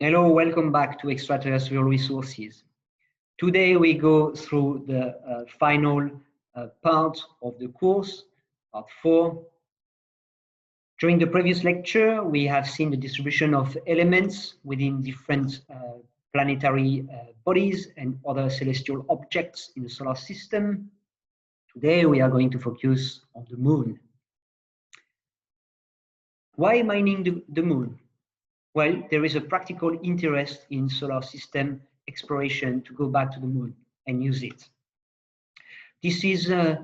Hello, welcome back to Extraterrestrial Resources. Today we go through the final part of the course, part 4. During the previous lecture, we have seen the distribution of elements within different planetary bodies and other celestial objects in the solar system. Today we are going to focus on the moon. Why mining the moon? Well, there is a practical interest in solar system exploration to go back to the moon and use it. This is a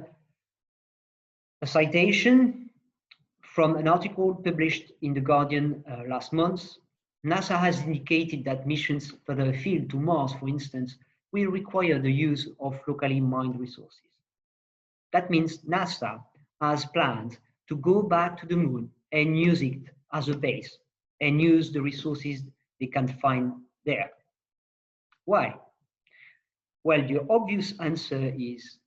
citation from an article published in The Guardian last month. NASA has indicated that missions further afield to Mars, for instance, will require the use of locally mined resources. That means NASA has planned to go back to the moon and use it as a base and use the resources they can find there. Why? Well, the obvious answer is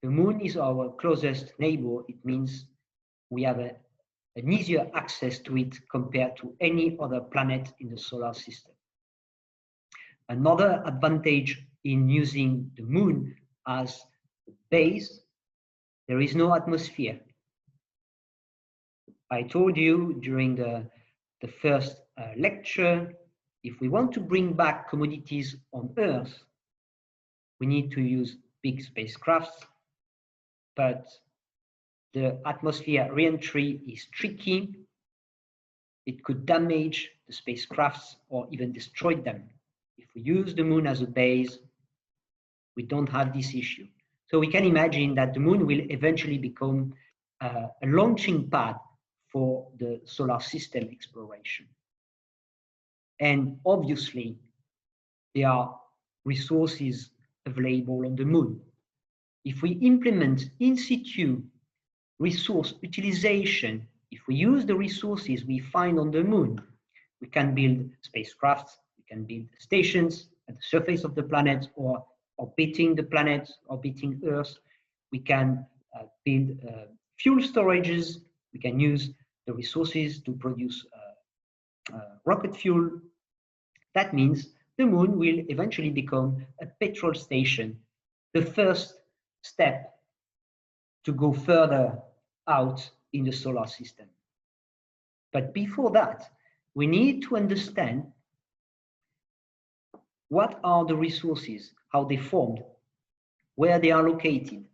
the moon is our closest neighbor. It means we have an easier access to it compared to any other planet in the solar system. Another advantage in using the moon as a base, there is no atmosphere. I told you during the first lecture, if we want to bring back commodities on Earth, we need to use big spacecrafts, but the atmosphere re-entry is tricky. It could damage the spacecrafts or even destroy them. If we use the moon as a base, we don't have this issue. So we can imagine that the moon will eventually become a launching pad for the solar system exploration. And obviously, there are resources available on the moon. If we implement in situ resource utilization, if we use the resources we find on the moon, we can build spacecrafts, we can build stations at the surface of the planet or orbiting the planet, orbiting Earth. We can build fuel storages, we can use the resources to produce rocket fuel. That means the moon will eventually become a petrol station, the first step to go further out in the solar system. But before that, we need to understand what are the resources, how they formed, where they are located.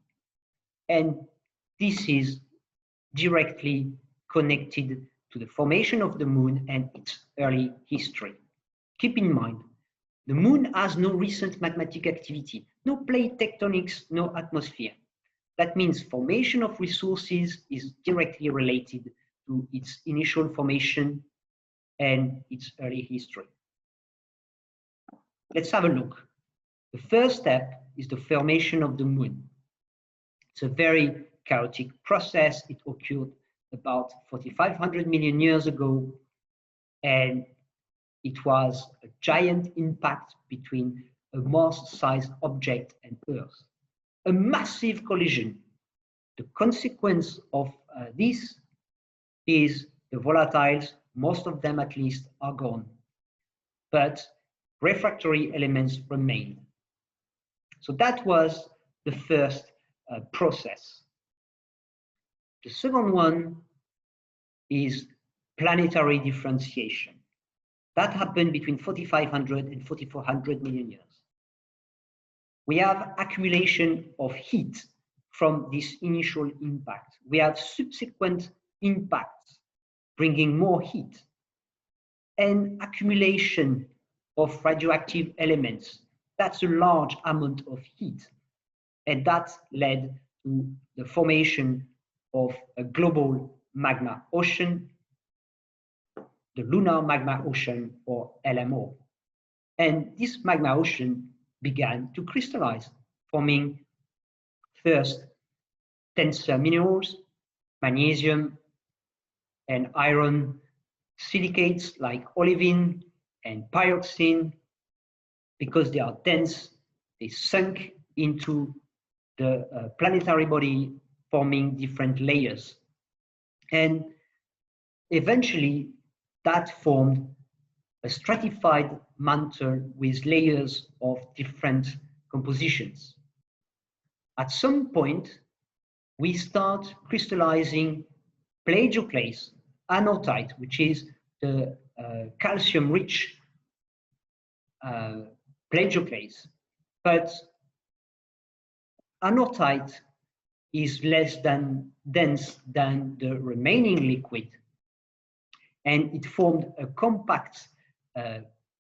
And this is directly connected to the formation of the moon and its early history. Keep in mind, the moon has no recent magmatic activity, no plate tectonics, no atmosphere. That means formation of resources is directly related to its initial formation and its early history. Let's have a look. The first step is the formation of the moon. It's a very chaotic process. It occurred about 4,500 million years ago, and it was a giant impact between a Mars-sized object and Earth. A massive collision. The consequence of this is the volatiles, most of them at least, are gone, but refractory elements remain. So that was the first process. The second one is planetary differentiation. That happened between 4,500 and 4,400 million years. We have accumulation of heat from this initial impact. We have subsequent impacts bringing more heat and accumulation of radioactive elements. That's a large amount of heat. And that led to the formation of a global magma ocean, the lunar magma ocean, or LMO. And this magma ocean began to crystallize, forming first denser minerals, magnesium and iron silicates like olivine and pyroxene. Because they are dense, they sunk into the planetary body, forming different layers. And eventually that formed a stratified mantle with layers of different compositions. At some point, we start crystallizing plagioclase, anorthite, which is the calcium-rich plagioclase. But anorthite is less dense than the remaining liquid, and it formed a compact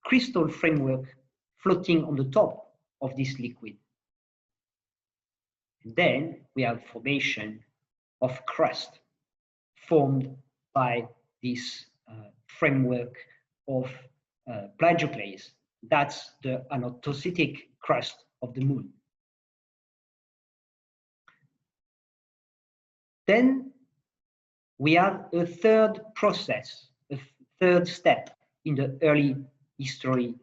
crystal framework floating on the top of this liquid. And then we have formation of crust formed by this framework of plagioclase. That's the anorthositic crust of the moon. Then we have a third process, a third step in the early history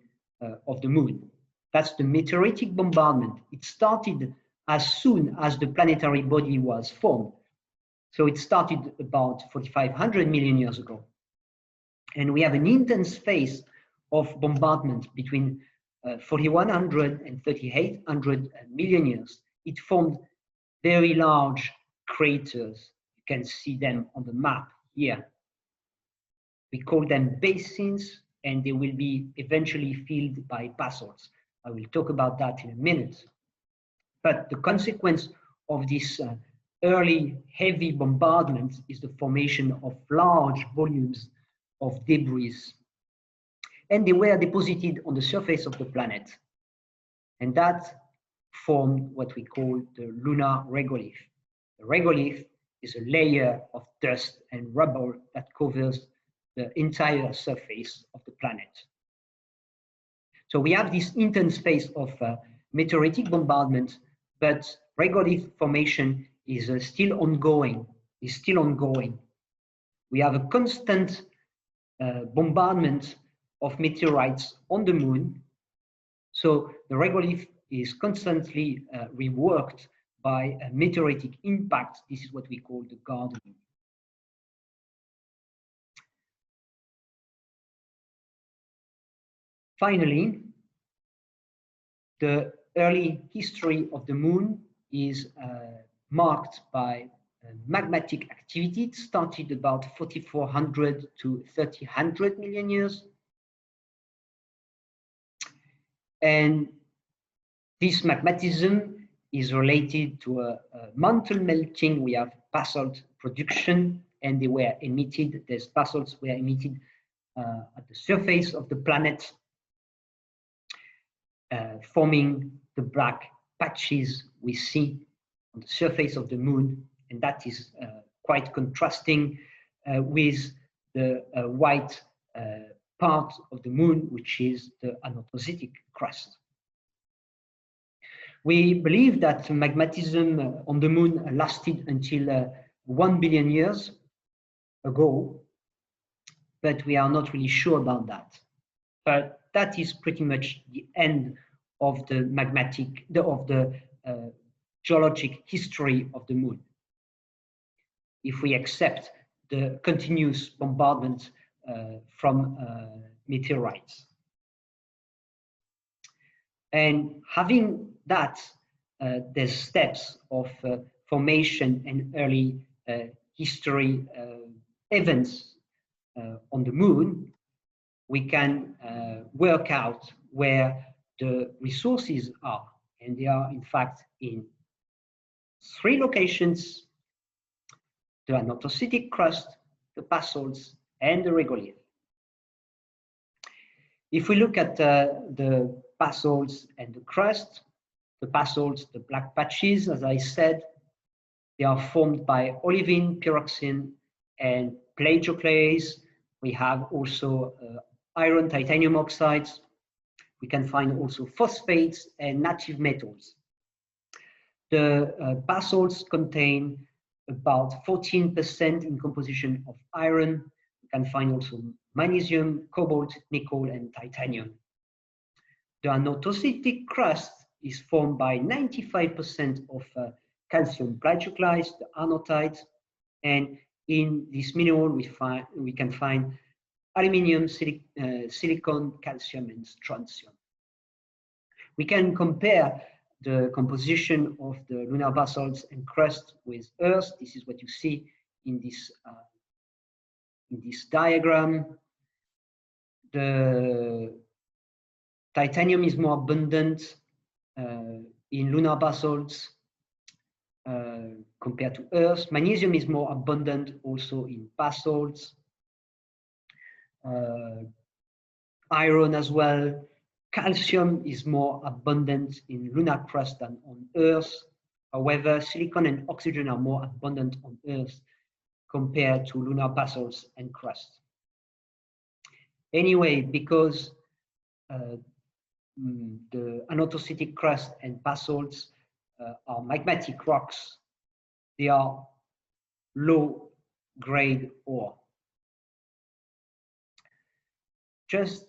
of the moon. That's the meteoritic bombardment. It started as soon as the planetary body was formed. So it started about 4,500 million years ago. And we have an intense phase of bombardment between 4,100 and 3,800 million years. It formed very large craters. You can see them on the map here. We call them basins, and they will be eventually filled by basalts. I will talk about that in a minute. But the consequence of this early heavy bombardment is the formation of large volumes of debris. And they were deposited on the surface of the planet. And that formed what we call the lunar regolith. The regolith is a layer of dust and rubble that covers the entire surface of the planet. So we have this intense phase of meteoritic bombardment, but regolith formation is still ongoing. We have a constant bombardment of meteorites on the moon. So the regolith is constantly reworked by a meteoritic impact. This is what we call the gardening. Finally, the early history of the moon is marked by magmatic activity. It started about 4,400 to 3,000 million years. And this magmatism is related to a mantle melting. We have basalt production, and they were emitted, these basalts were emitted at the surface of the planet, forming the black patches we see on the surface of the moon. And that is quite contrasting with the white part of the moon, which is the anorthositic crust. We believe that magmatism on the moon lasted until 1 billion years ago, but we are not really sure about that. But that is pretty much the end of the geologic history of the moon, if we accept the continuous bombardment from meteorites. And having that, there's steps of formation and early history events on the moon, we can work out where the resources are. And they are, in fact, in 3 locations: the anorthositic crust, the basalts, and the regolith. If we look at the basalts and the crust, the basalts, the black patches, as I said, they are formed by olivine, pyroxene, and plagioclase. We have also iron, titanium oxides. We can find also phosphates and native metals. The basalts contain about 14% in composition of iron. You can find also magnesium, cobalt, nickel, and titanium. The anorthositic crust is formed by 95% of calcium plagioclase, the anorthite, and in this mineral we can find aluminium, silicon, calcium, and strontium. We can compare the composition of the lunar basalts and crust with Earth. This is what you see in this diagram. The titanium is more abundant in lunar basalts compared to Earth. Magnesium is more abundant also in basalts. Iron as well. Calcium is more abundant in lunar crust than on Earth. However, silicon and oxygen are more abundant on Earth compared to lunar basalts and crust. Anyway, because the anorthositic crust and basalts are magmatic rocks, they are low-grade ore. Just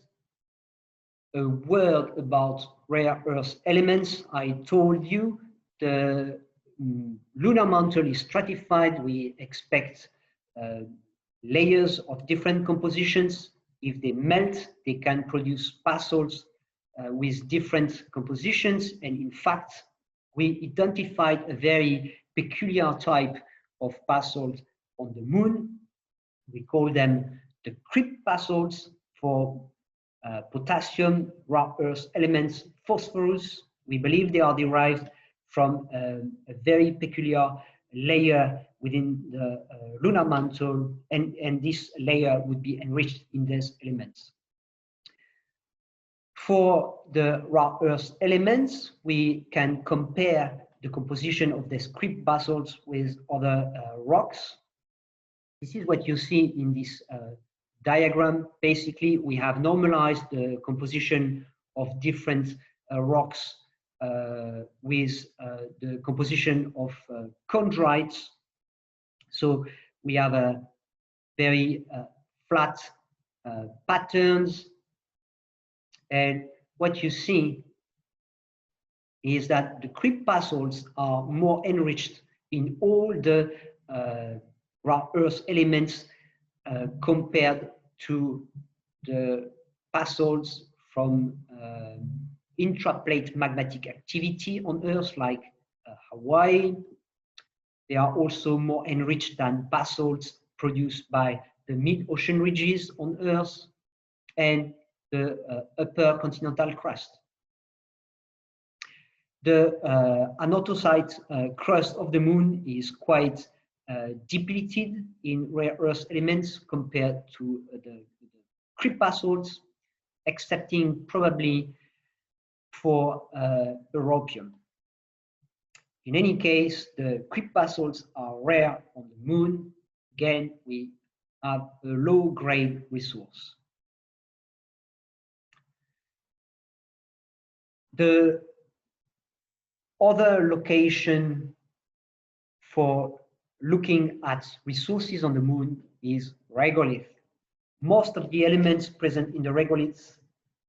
a word about rare earth elements. I told you the lunar mantle is stratified. We expect layers of different compositions. If they melt, they can produce basalts with different compositions. And in fact, we identified a very peculiar type of basalt on the moon. We call them the crypt basalts for potassium, rare earth elements, phosphorus. We believe they are derived from a very peculiar layer within the lunar mantle, and this layer would be enriched in these elements. For the rare earth elements, we can compare the composition of the crypt basalts with other rocks. This is what you see in this diagram. Basically, we have normalized the composition of different rocks with the composition of chondrites. So we have a very flat patterns, and what you see is that the crypt basalts are more enriched in all the rare earth elements compared to the basalts from intraplate magmatic activity on Earth, like Hawaii. They are also more enriched than basalts produced by the mid-ocean ridges on Earth and the upper continental crust. The anorthosite crust of the moon is quite depleted in rare earth elements compared to the crypt basalts, excepting probably for europium. In any case, the crypt basalts are rare on the moon. Again, we have a low-grade resource. The other location for looking at resources on the moon is regolith. Most of the elements present in the regoliths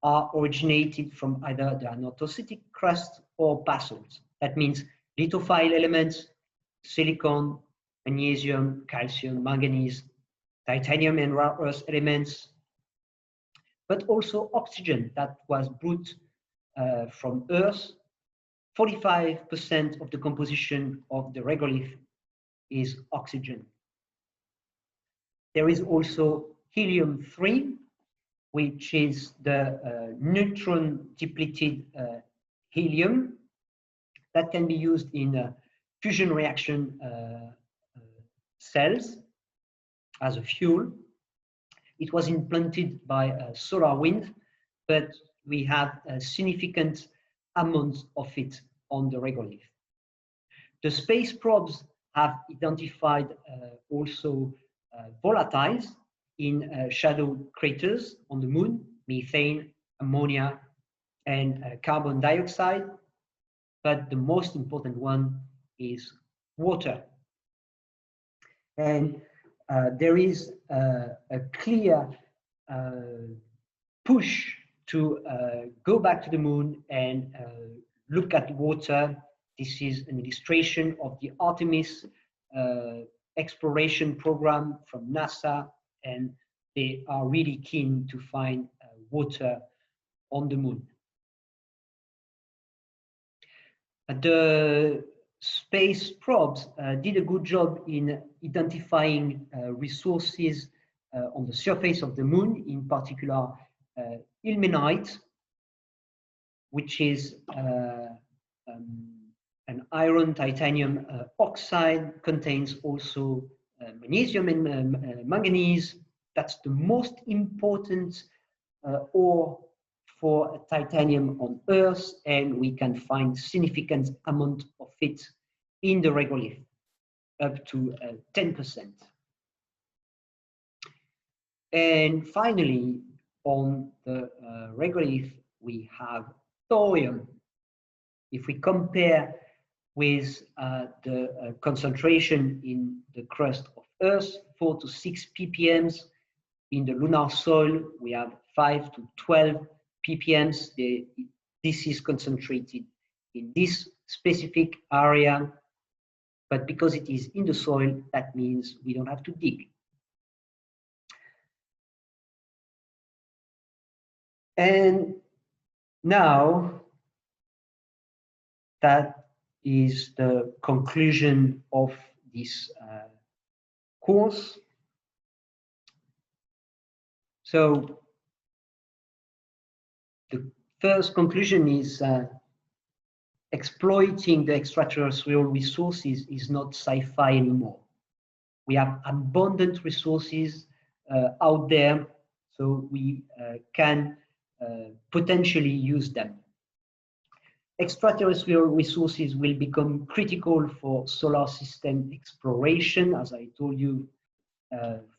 are originated from either the anorthositic crust or basalt. That means lithophile elements, silicon, magnesium, calcium, manganese, titanium, and rare earth elements, but also oxygen that was brought from Earth. 45% of the composition of the regolith is oxygen. There is also helium-3, which is the neutron-depleted helium that can be used in fusion reaction cells as a fuel. It was implanted by solar wind, but we have a significant amount of it on the regolith. The space probes have identified also volatiles in shadow craters on the moon, methane, ammonia, and carbon dioxide. But the most important one is water. And there is a clear push to go back to the moon and look at water. This is an illustration of the Artemis exploration program from NASA, and they are really keen to find water on the moon. The space probes did a good job in identifying resources on the surface of the moon, in particular ilmenite, which is an iron titanium oxide, contains also magnesium and manganese. That's the most important ore for titanium on Earth, and we can find significant amount of it in the regolith, up to 10%. And finally, on the regolith, we have thorium. If we compare with the concentration in the crust of Earth, 4 to 6 ppm. In the lunar soil, we have 5 to 12 ppm. This is concentrated in this specific area, but because it is in the soil, that means we don't have to dig. And now that is the conclusion of this course. So the first conclusion is exploiting the extraterrestrial resources is not sci-fi anymore. We have abundant resources out there, so we can potentially use them. Extraterrestrial resources will become critical for solar system exploration, as I told you,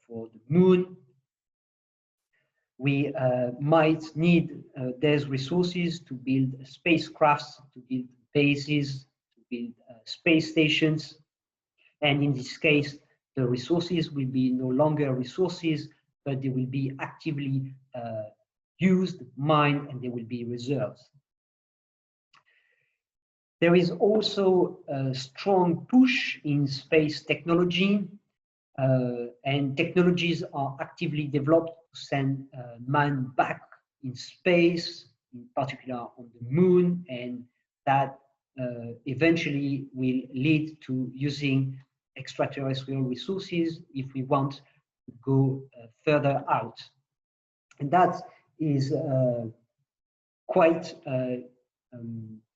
for the moon. We might need these resources to build spacecrafts, to build bases, to build space stations. And in this case, the resources will be no longer resources, but they will be actively used, mined, and they will be reserves. There is also a strong push in space technology, and technologies are actively developed to send man back in space, in particular on the moon, and that eventually will lead to using extraterrestrial resources if we want to go further out. And that is quite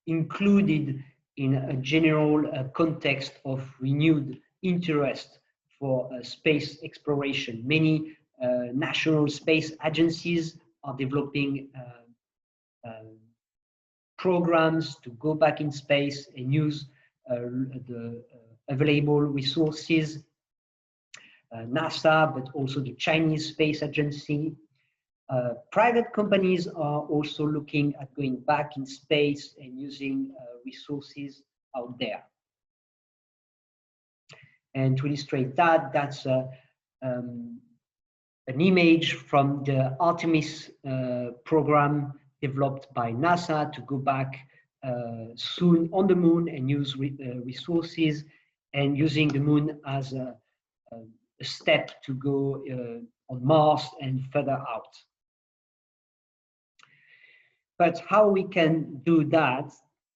included in a general context of renewed interest for space exploration. Many national space agencies are developing programs to go back in space and use the available resources. NASA, but also the Chinese Space Agency. Private companies are also looking at going back in space and using resources out there. And to illustrate that, that's an image from the Artemis program developed by NASA to go back soon on the moon and use resources, and using the moon as a step to go on Mars and further out. But how we can do that,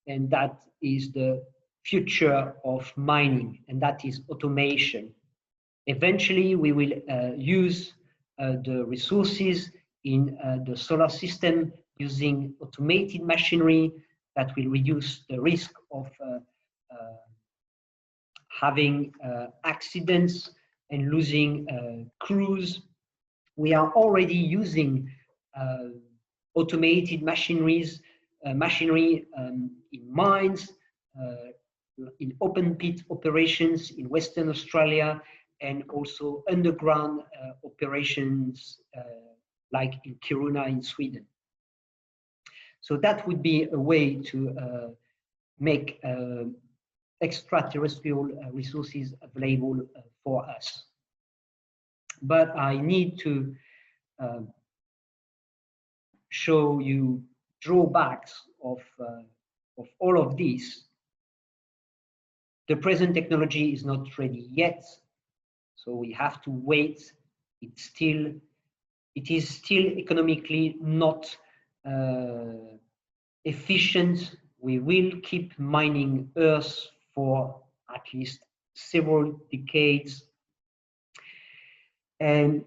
and that is the future of mining, and that is automation. Eventually, we will use the resources in the solar system using automated machinery that will reduce the risk of having accidents and losing crews. We are already using automated machinery in mines, in open pit operations in Western Australia, and also underground operations like in Kiruna in Sweden. So that would be a way to make extraterrestrial resources available for us. But I need to show you drawbacks of all of this. The present technology is not ready yet, so we have to wait. It's still it is still economically not efficient. We will keep mining Earth for at least several decades. And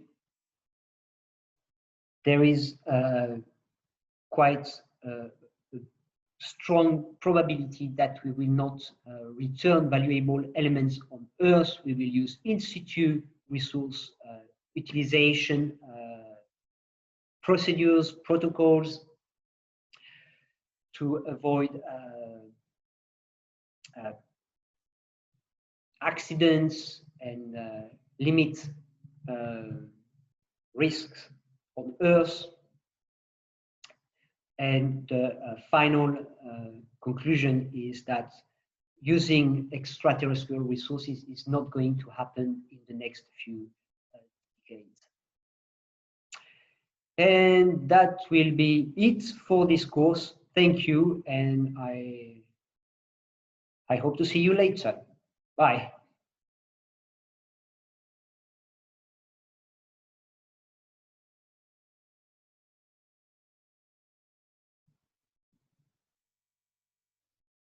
there is quite a strong probability that we will not return valuable elements on Earth. We will use in situ resource utilization procedures, protocols to avoid accidents and limit risks on Earth. And the final conclusion is that using extraterrestrial resources is not going to happen in the next few decades. And that will be it for this course. Thank you, and I hope to see you later. Bye.